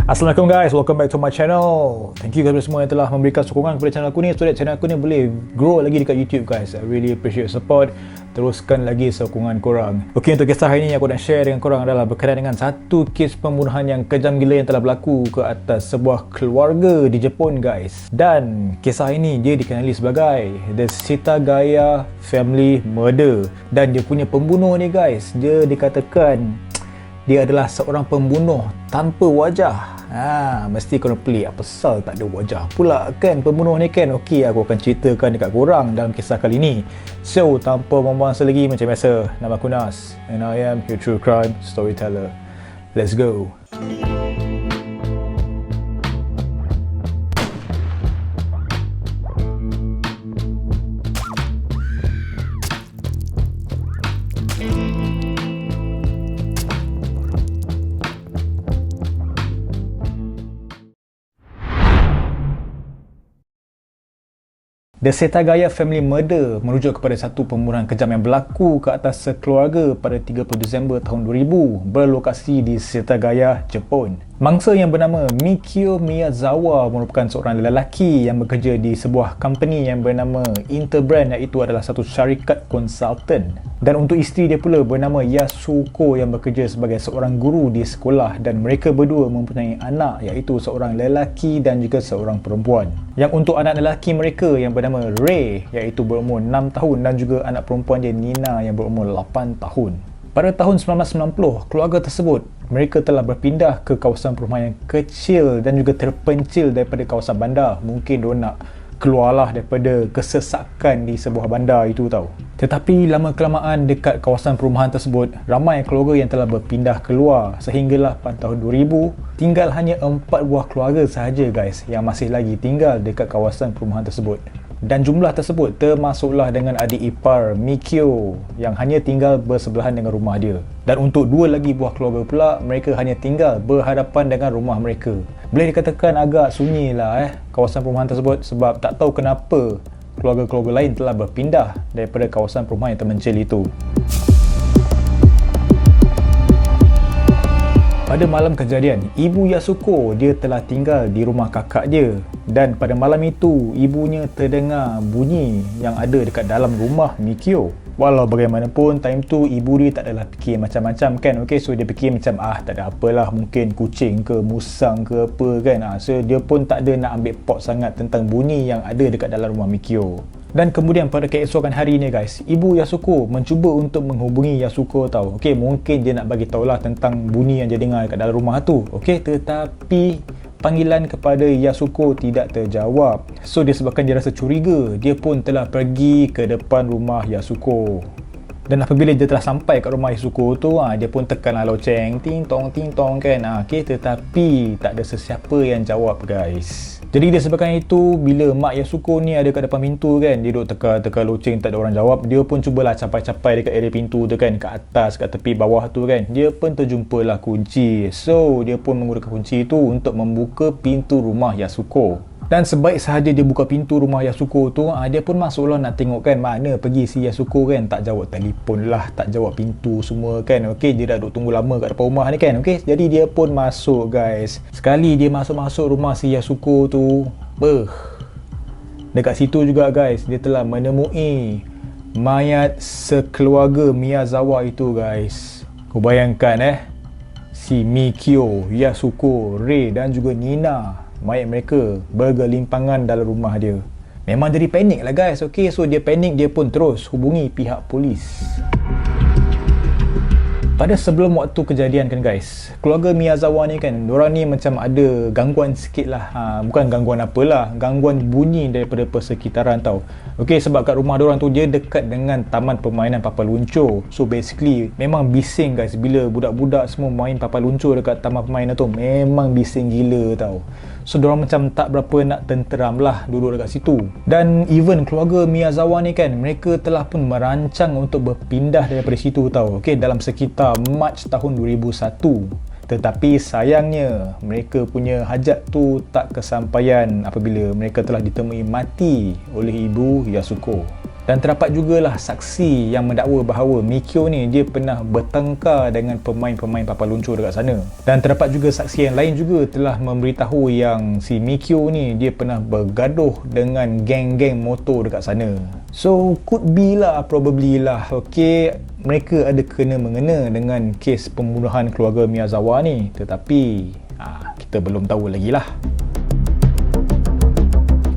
Assalamualaikum guys, welcome back to my channel. Thank you kepada semua yang telah memberikan sokongan kepada channel aku ni, so that channel aku ni boleh grow lagi dekat YouTube guys. I really appreciate support. Teruskan lagi sokongan korang. Okey, untuk kisah hari ni aku nak share dengan korang adalah berkaitan dengan satu kes pembunuhan yang kejam gila yang telah berlaku ke atas sebuah keluarga di Jepun guys. Dan kisah ini dia dikenali sebagai The Setagaya Family Murder. Dan dia punya pembunuh ni guys, dia dikatakan dia adalah seorang pembunuh tanpa wajah. Mesti korang pelik, apa pasal tak ada wajah pula kan pembunuh ni kan? Okey, aku akan ceritakan dekat korang dalam kisah kali ni. So, tanpa membuang masa lagi, macam biasa, nama aku Nas and I am your true crime storyteller. Let's go. The Setagaya Family Murder merujuk kepada satu pembunuhan kejam yang berlaku ke atas sekeluarga pada 30 Disember tahun 2000 berlokasi di Setagaya, Jepun. Mangsa yang bernama Mikio Miyazawa merupakan seorang lelaki yang bekerja di sebuah company yang bernama Interbrand, iaitu adalah satu syarikat konsultan. Dan untuk isteri dia pula bernama Yasuko yang bekerja sebagai seorang guru di sekolah, dan mereka berdua mempunyai anak iaitu seorang lelaki dan juga seorang perempuan. Yang untuk anak lelaki mereka yang bernama Ray iaitu berumur 6 tahun dan juga anak perempuan dia Nina yang berumur 8 tahun. Pada tahun 1990, keluarga tersebut mereka telah berpindah ke kawasan perumahan yang kecil dan juga terpencil daripada kawasan bandar. Mungkin diorang nak keluarlah daripada kesesakan di sebuah bandar itu tau. Tetapi lama kelamaan dekat kawasan perumahan tersebut, ramai keluarga yang telah berpindah keluar sehinggalah pada tahun 2000 tinggal hanya 4 buah keluarga sahaja guys yang masih lagi tinggal dekat kawasan perumahan tersebut. Dan jumlah tersebut termasuklah dengan adik ipar Mikio yang hanya tinggal bersebelahan dengan rumah dia. Dan untuk 2 lagi buah keluarga pula, mereka hanya tinggal berhadapan dengan rumah mereka. Boleh dikatakan agak sunyi lah kawasan perumahan tersebut, sebab tak tahu kenapa keluarga-keluarga lain telah berpindah daripada kawasan perumahan yang terpencil itu. Pada malam kejadian, ibu Yasuko dia telah tinggal di rumah kakak dia, dan pada malam itu ibunya terdengar bunyi yang ada dekat dalam rumah Mikio. Walau bagaimanapun, time tu ibu dia tak adalah fikir macam-macam kan. Okay, so dia fikir macam tak ada apalah, mungkin kucing ke musang ke apa kan. So dia pun tak ada nak ambil pot sangat tentang bunyi yang ada dekat dalam rumah Mikio. Dan kemudian pada keesokan hari ni guys, ibu Yasuko mencuba untuk menghubungi Yasuko tau. Okey, mungkin dia nak bagi tahulah tentang bunyi yang dia dengar kat dalam rumah tu. Okey, tetapi panggilan kepada Yasuko tidak terjawab. So disebabkan dia rasa curiga, dia pun telah pergi ke depan rumah Yasuko. Dan apabila dia telah sampai kat rumah Yasuko tu, dia pun tekanlah loceng, ting tong kan. Okey, tetapi tak ada sesiapa yang jawab guys. Jadi disebabkan itu, bila mak Yasuko ni ada kat depan pintu kan, dia duduk teka loceng, tak ada orang jawab. Dia pun cubalah capai-capai dekat area pintu tu kan, kat atas, kat tepi bawah tu kan. Dia pun terjumpalah kunci. So dia pun menggunakan kunci itu untuk membuka pintu rumah Yasuko. Dan sebaik sahaja dia buka pintu rumah Yasuko tu, dia pun masuklah nak tengok kan mana pergi si Yasuko kan. Tak jawab telefon lah, tak jawab pintu semua kan. Okey, dia dah duduk tunggu lama kat depan rumah ni kan. Okey, jadi dia pun masuk guys. Sekali dia masuk rumah si Yasuko tu, dekat situ juga guys, dia telah menemui mayat sekeluarga Miyazawa itu guys. Kau bayangkan si Mikio, Yasuko, Ray dan juga Nina, mayat mereka bergelimpangan dalam rumah dia. Memang jadi panik lah guys. Okay, so dia panik, dia pun terus hubungi pihak polis. Pada sebelum waktu kejadian kan guys, keluarga Miyazawa ni kan, diorang ni macam ada gangguan sikit lah. Bukan gangguan apalah, gangguan bunyi daripada persekitaran tau. Okay, sebab kat rumah diorang tu dia dekat dengan taman permainan papan luncur. So basically memang bising guys. Bila budak-budak semua main papan luncur dekat taman permainan tu, memang bising gila tau. So diorang macam tak berapa nak tenteram lah duduk dekat situ. Dan even keluarga Miyazawa ni kan, mereka telah pun merancang untuk berpindah daripada situ tau. Okay, dalam sekitar Mac tahun 2001. Tetapi sayangnya mereka punya hajat tu tak kesampaian apabila mereka telah ditemui mati oleh ibu Yasuko. Dan terdapat jugalah saksi yang mendakwa bahawa Mikio ni dia pernah bertengkar dengan pemain-pemain papan luncur dekat sana. Dan terdapat juga saksi yang lain juga telah memberitahu yang si Mikio ni dia pernah bergaduh dengan geng-geng motor dekat sana. So could be lah, probably lah, okay, mereka ada kena-mengena dengan kes pembunuhan keluarga Miyazawa ni. Tetapi kita belum tahu lagi lah.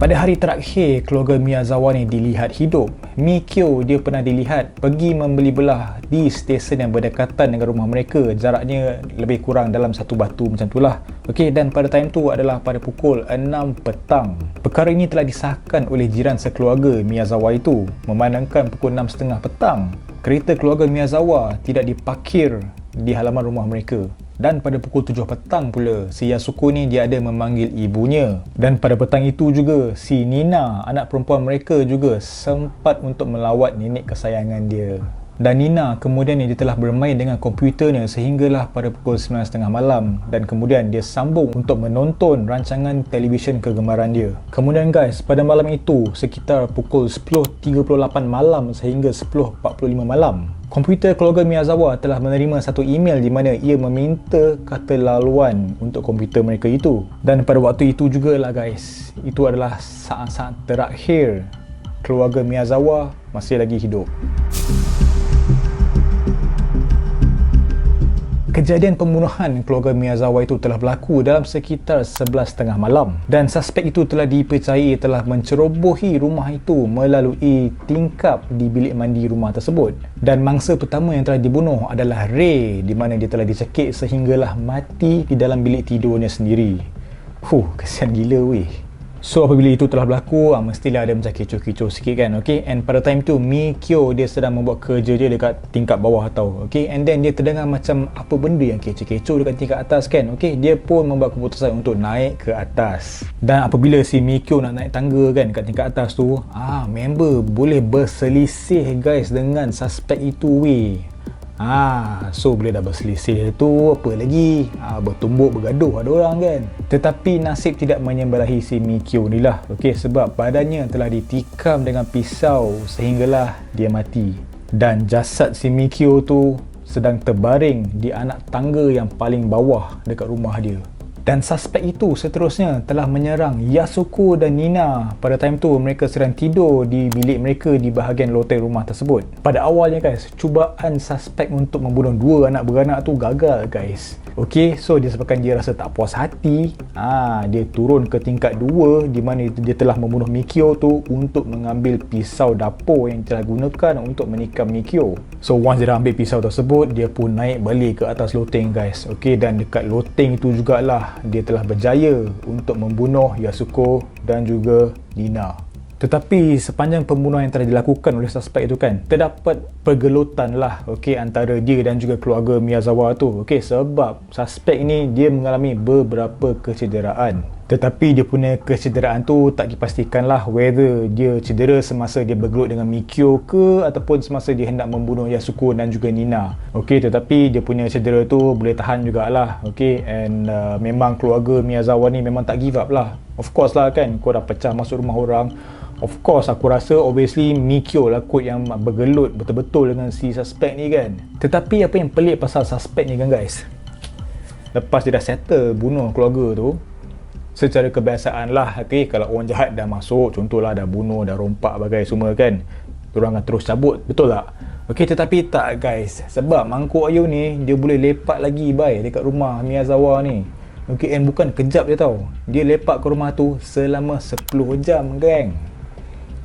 Pada hari terakhir keluarga Miyazawa ni dilihat hidup, Mikio dia pernah dilihat pergi membeli belah di stesen yang berdekatan dengan rumah mereka. Jaraknya lebih kurang dalam satu batu macam tu lah. Okey, dan pada time tu adalah pada pukul 6 petang. Perkara ini telah disahkan oleh jiran sekeluarga Miyazawa itu. Memandangkan pukul 6.30 petang, kereta keluarga Miyazawa tidak diparkir di halaman rumah mereka. Dan pada pukul 7 petang pula, si Yasuko ni dia ada memanggil ibunya. Dan pada petang itu juga, si Nina, anak perempuan mereka juga sempat untuk melawat nenek kesayangan dia. Dan Nina kemudian dia telah bermain dengan komputernya sehinggalah pada pukul 9.30 malam. Dan kemudian dia sambung untuk menonton rancangan televisyen kegemaran dia. Kemudian guys, pada malam itu, sekitar pukul 10.38 malam sehingga 10.45 malam, komputer keluarga Miyazawa telah menerima satu email di mana ia meminta kata laluan untuk komputer mereka itu. Dan pada waktu itu jugalah guys, itu adalah saat-saat terakhir keluarga Miyazawa masih lagi hidup. Kejadian pembunuhan keluarga Miyazawa itu telah berlaku dalam sekitar 11.30 malam dan suspek itu telah dipercayai telah mencerobohi rumah itu melalui tingkap di bilik mandi rumah tersebut. Dan mangsa pertama yang telah dibunuh adalah Ray, di mana dia telah dicekik sehinggalah mati di dalam bilik tidurnya sendiri. Kesian gila weh. So apabila itu telah berlaku, mestilah ada macam kecoh-kecoh sikit kan, okay? And pada time tu Mikio dia sedang membuat kerja dia dekat tingkap bawah tau, okay? And then dia terdengar macam apa benda yang kecoh-kecoh dekat tingkap atas kan, okay? Dia pun membuat keputusan untuk naik ke atas. Dan apabila si Mikio nak naik tangga kan dekat tingkap atas tu, member boleh berselisih guys dengan suspek itu weh. So bila dah berselisih tu, apa lagi? Bertumbuk, bergaduh ada orang kan. Tetapi nasib tidak menyembelahi si Mikio ni lah, okay? Sebab badannya telah ditikam dengan pisau sehinggalah dia mati. Dan jasad si Mikio tu sedang terbaring di anak tangga yang paling bawah dekat rumah dia. Dan suspek itu seterusnya telah menyerang Yasuko dan Nina. Pada time tu mereka sedang tidur di bilik mereka di bahagian loteng rumah tersebut. Pada awalnya guys, cubaan suspek untuk membunuh dua anak beranak tu gagal guys. Okay, so disebabkan dia rasa tak puas hati, dia turun ke tingkat 2 di mana dia telah membunuh Mikio tu untuk mengambil pisau dapur yang telah gunakan untuk menikam Mikio. So once dia dah ambil pisau tersebut, dia pun naik balik ke atas loteng guys. Okay, dan dekat loteng itu jugalah dia telah berjaya untuk membunuh Yasuko dan juga Nina. Tetapi sepanjang pembunuhan yang telah dilakukan oleh suspek itu kan, terdapat pergelutan lah, okay, antara dia dan juga keluarga Miyazawa tu, okay, sebab suspek ini dia mengalami beberapa kecederaan. Tetapi dia punya kecederaan tu tak dipastikan lah whether dia cedera semasa dia bergelut dengan Mikio ke ataupun semasa dia hendak membunuh Yasuko dan juga Nina. Okay, tetapi dia punya cedera tu boleh tahan jugalah, okay, and memang keluarga Miyazawa ni memang tak give up lah. Of course lah kan, kau dah pecah masuk rumah orang. Of course aku rasa obviously Mikio lah kot yang bergelut betul-betul dengan si suspek ni kan. Tetapi apa yang pelik pasal suspek ni kan guys, lepas dia dah settle bunuh keluarga tu, secara kebiasaan lah, okay, kalau orang jahat dah masuk, contohlah dah bunuh, dah rompak bagai semua kan, diorang akan terus cabut, betul tak? Okay, tetapi tak guys, sebab mangkuk ayun ni dia boleh lepak lagi dekat rumah Miyazawa ni. Okay, and bukan kejap je tau, dia lepak ke rumah tu selama 10 jam geng.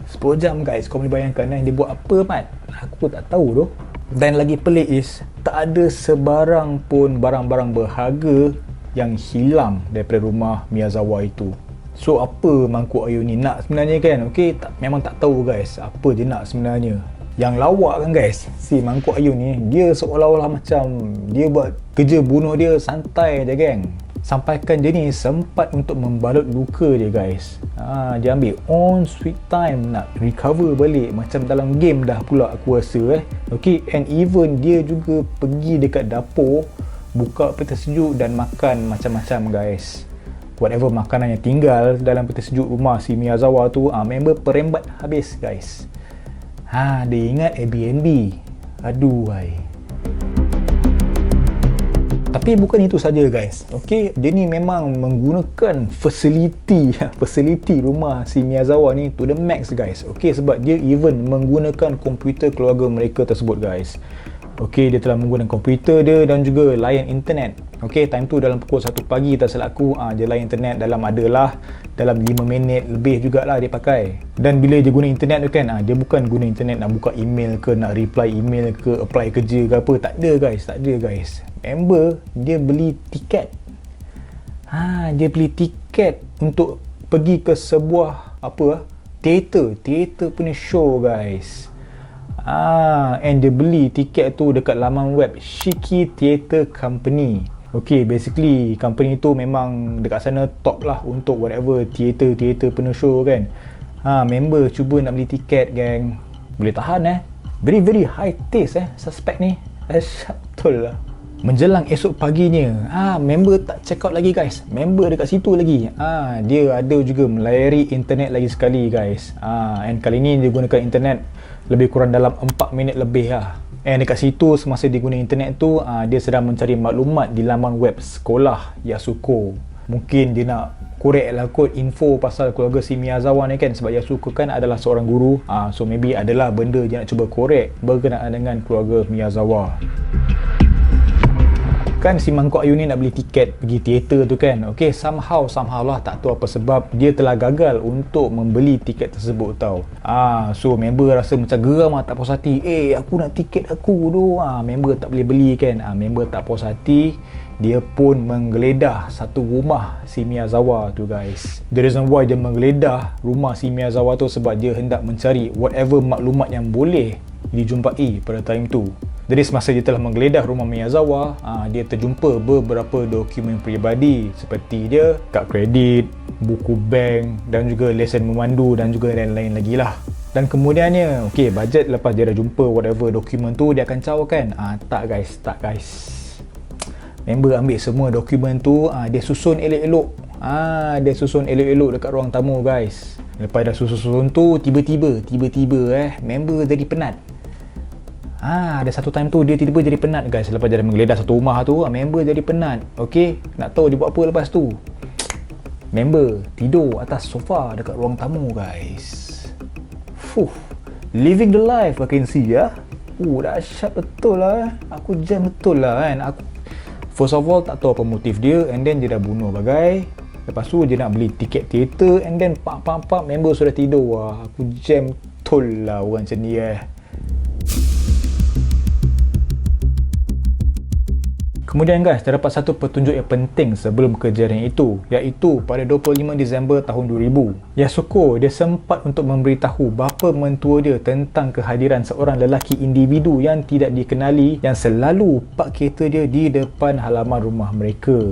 10 jam guys, kau boleh bayangkan dia buat apa Mat? Aku tak tahu tu. Dan lagi pelik is, tak ada sebarang pun barang-barang berharga yang hilang daripada rumah Miyazawa itu. So apa mangkuk ayun ni nak sebenarnya kan? Okay, memang tak tahu guys apa dia nak sebenarnya. Yang lawak kan guys, si mangkuk ayun ni dia seolah-olah macam dia buat kerja bunuh dia santai je geng. Sampaikan dia ni sempat untuk membalut luka dia guys. Dia ambil on sweet time nak recover balik macam dalam game dah pula aku rasa Okay, and even dia juga pergi dekat dapur, buka peti sejuk dan makan macam-macam guys. Whatever makanan yang tinggal dalam peti sejuk rumah si Miyazawa tu, member perembat habis guys. Dia ingat Airbnb. Aduh, Tapi bukan itu saja guys. Okey, dia ni memang menggunakan facility rumah si Miyazawa ni to the max guys. Okey, sebab dia even menggunakan komputer keluarga mereka tersebut guys. Okey, dia telah menggunakan komputer dia dan juga layan internet. Okey, time tu dalam pukul 1 pagi tak silap aku, dia layan internet dalam 5 minit lebih jugalah dia pakai. Dan bila dia guna internet tu kan, dia bukan guna internet nak buka email ke, nak reply email ke, apply kerja ke apa. Tak ada guys. Member dia beli tiket. Dia beli tiket untuk pergi ke sebuah teater punya show guys. And dia beli tiket tu dekat laman web Shiki Theatre Company. Okay, basically company tu memang dekat sana top lah untuk whatever theater punya show kan. Member cuba nak beli tiket gang. Boleh tahan very high taste suspect ni. Betul lah. Menjelang esok paginya, member tak check out lagi guys. Member dekat situ lagi. Dia ada juga melayari internet lagi sekali guys. And kali ni dia gunakan internet lebih kurang dalam 4 minit lebih lah. And dekat situ semasa dia guna internet tu, dia sedang mencari maklumat di laman web sekolah Yasuko. Mungkin dia nak korek lah kot info pasal keluarga si Miyazawa ni kan, sebab Yasuko kan adalah seorang guru. So maybe adalah benda dia nak cuba korek berkenaan dengan keluarga Miyazawa. Kan si Mangkuk Ayu ni nak beli tiket pergi teater tu kan. Okay, somehow lah, tak tahu apa sebab dia telah gagal untuk membeli tiket tersebut tau. So member rasa macam geram tak puas hati. Aku nak tiket aku tu. Member tak boleh beli kan. Member tak puas hati. Dia pun menggeledah satu rumah si Miyazawa tu guys. The reason why dia menggeledah rumah si Miyazawa tu sebab dia hendak mencari whatever maklumat yang boleh dijumpai pada time tu. Jadi semasa dia telah menggeledah rumah Miyazawa, dia terjumpa beberapa dokumen peribadi seperti dia kad kredit, buku bank dan juga lesen memandu dan juga lain-lain lagi lah. Dan kemudiannya, okay, bajet lepas dia dah jumpa whatever dokumen tu, dia akan cawarkan. Tak guys. Member ambil semua dokumen tu, dia susun elok-elok. Dia susun elok-elok dekat ruang tamu guys. Lepas dah susun tu, tiba-tiba member jadi penat. Ada satu time tu dia tiba-tiba jadi penat guys. Lepas dia dah menggeledah satu rumah tu, member jadi penat. Okay, nak tahu dia buat apa lepas tu? Member tidur atas sofa dekat ruang tamu guys. Living the life I can see ya. Dahsyat betul lah. Aku jam betul lah kan. Aku first of all tak tahu apa motif dia, and then dia dah bunuh bagai. Lepas tu dia nak beli tiket teater, and then pak member sudah tidur. Aku jam betul lah orang macam ni Kemudian guys, terdapat satu petunjuk yang penting sebelum kejadian itu, iaitu pada 25 Disember tahun 2000. Yasuko dia sempat untuk memberitahu bapa mentua dia tentang kehadiran seorang lelaki individu yang tidak dikenali yang selalu park kereta dia di depan halaman rumah mereka.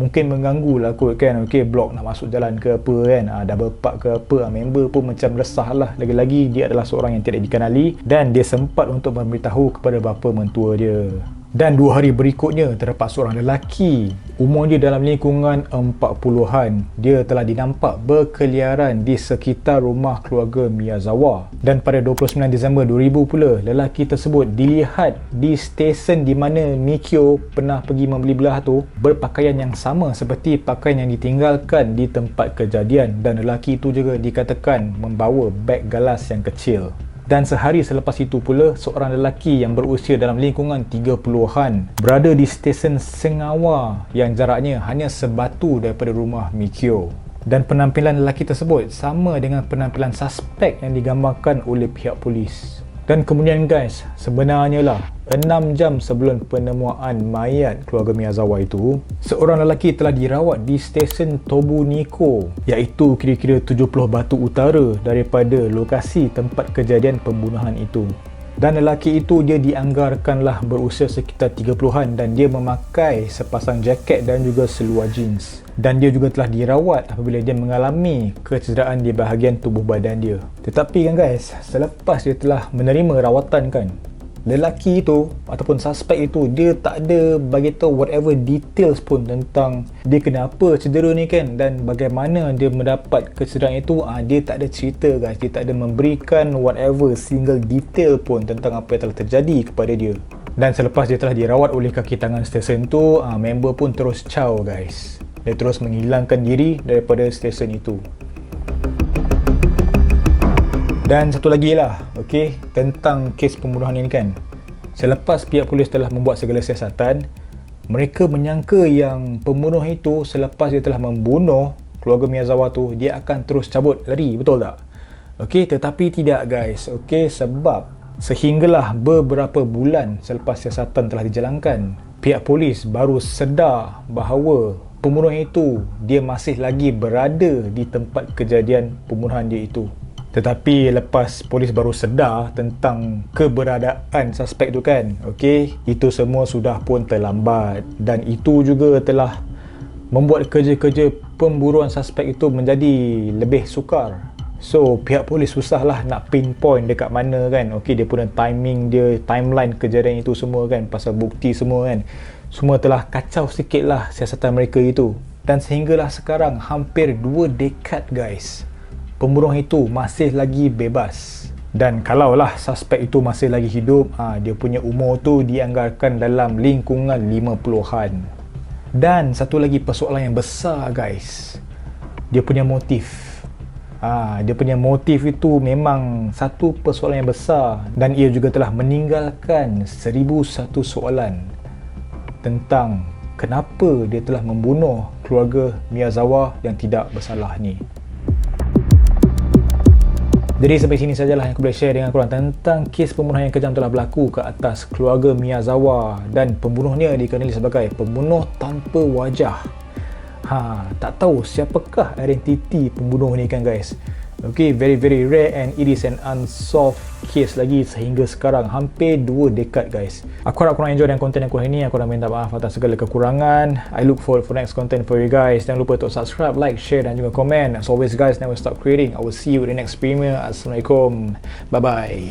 Mungkin mengganggu lah kot kan. Okay, blok nak masuk jalan ke apa kan, double park ke apa. Member pun macam resah lah. Lagi-lagi dia adalah seorang yang tidak dikenali dan dia sempat untuk memberitahu kepada bapa mentua dia. Dan 2 hari berikutnya, terdapat seorang lelaki, umur dia dalam lingkungan 40-an. Dia telah dinampak berkeliaran di sekitar rumah keluarga Miyazawa. Dan pada 29 Disember 2000 pula, lelaki tersebut dilihat di stesen di mana Mikio pernah pergi membeli belah tu, berpakaian yang sama seperti pakaian yang ditinggalkan di tempat kejadian. Dan lelaki itu juga dikatakan membawa beg galas yang kecil. Dan sehari selepas itu pula, seorang lelaki yang berusia dalam lingkungan 30-an berada di stesen Sengawa yang jaraknya hanya sebatu daripada rumah Mikio. Dan penampilan lelaki tersebut sama dengan penampilan suspek yang digambarkan oleh pihak polis. Dan kemudian guys, sebenarnya lah 6 jam sebelum penemuan mayat keluarga Miyazawa itu, seorang lelaki telah dirawat di stesen Tobuniko, iaitu kira-kira 70 batu utara daripada lokasi tempat kejadian pembunuhan itu. Dan lelaki itu dia dianggarkanlah berusia sekitar 30-an dan dia memakai sepasang jaket dan juga seluar jeans. Dan dia juga telah dirawat apabila dia mengalami kecederaan di bahagian tubuh badan dia. Tetapi kan guys, selepas dia telah menerima rawatan kan, lelaki itu ataupun suspek itu dia tak ada bagi tahu whatever details pun tentang dia kenapa cedera ni kan, dan bagaimana dia mendapat kecederaan itu. Dia tak ada cerita guys, dia tak ada memberikan whatever single detail pun tentang apa yang telah terjadi kepada dia. Dan selepas dia telah dirawat oleh kaki tangan stesen tu, member pun terus caw guys. Dia terus menghilangkan diri daripada stesen itu. Dan satu lagi lah, okey, tentang kes pembunuhan ini kan. Selepas pihak polis telah membuat segala siasatan, mereka menyangka yang pembunuh itu selepas dia telah membunuh keluarga Miyazawa tu, dia akan terus cabut lari, betul tak? Okey, tetapi tidak guys. Okey, sebab sehinggalah beberapa bulan selepas siasatan telah dijalankan, pihak polis baru sedar bahawa pembunuh itu dia masih lagi berada di tempat kejadian pembunuhan dia itu. Tetapi lepas polis baru sedar tentang keberadaan suspek tu kan, okey, itu semua sudah pun terlambat, dan itu juga telah membuat kerja-kerja pemburuan suspek itu menjadi lebih sukar. So pihak polis susahlah nak pinpoint dekat mana kan, okey, dia punya timing dia, timeline kejadian itu semua kan, pasal bukti semua kan, semua telah kacau sikit lah siasatan mereka itu. Dan sehinggalah sekarang hampir 2 dekad guys, pembunuh itu masih lagi bebas. Dan kalaulah suspek itu masih lagi hidup, dia punya umur tu dianggarkan dalam lingkungan 50-an. Dan satu lagi persoalan yang besar guys, dia punya motif. Dia punya motif itu memang satu persoalan yang besar, dan ia juga telah meninggalkan 1001 soalan tentang kenapa dia telah membunuh keluarga Miyazawa yang tidak bersalah ni. Jadi sampai sini sajalah yang aku boleh share dengan korang tentang kes pembunuhan yang kejam telah berlaku ke atas keluarga Miyazawa, dan pembunuhnya dikenali sebagai pembunuh tanpa wajah. Tak tahu siapakah identiti pembunuh ni kan guys. Okay, very rare, and it is an unsolved case lagi sehingga sekarang, hampir 2 dekad guys. Aku harap korang enjoy dengan konten aku hari ni. Aku nak minta maaf atas segala kekurangan. I look forward for next content for you guys. Jangan lupa untuk subscribe, like, share dan juga komen. As always guys, never stop creating. I will see you in the next premiere. Assalamualaikum. Bye bye.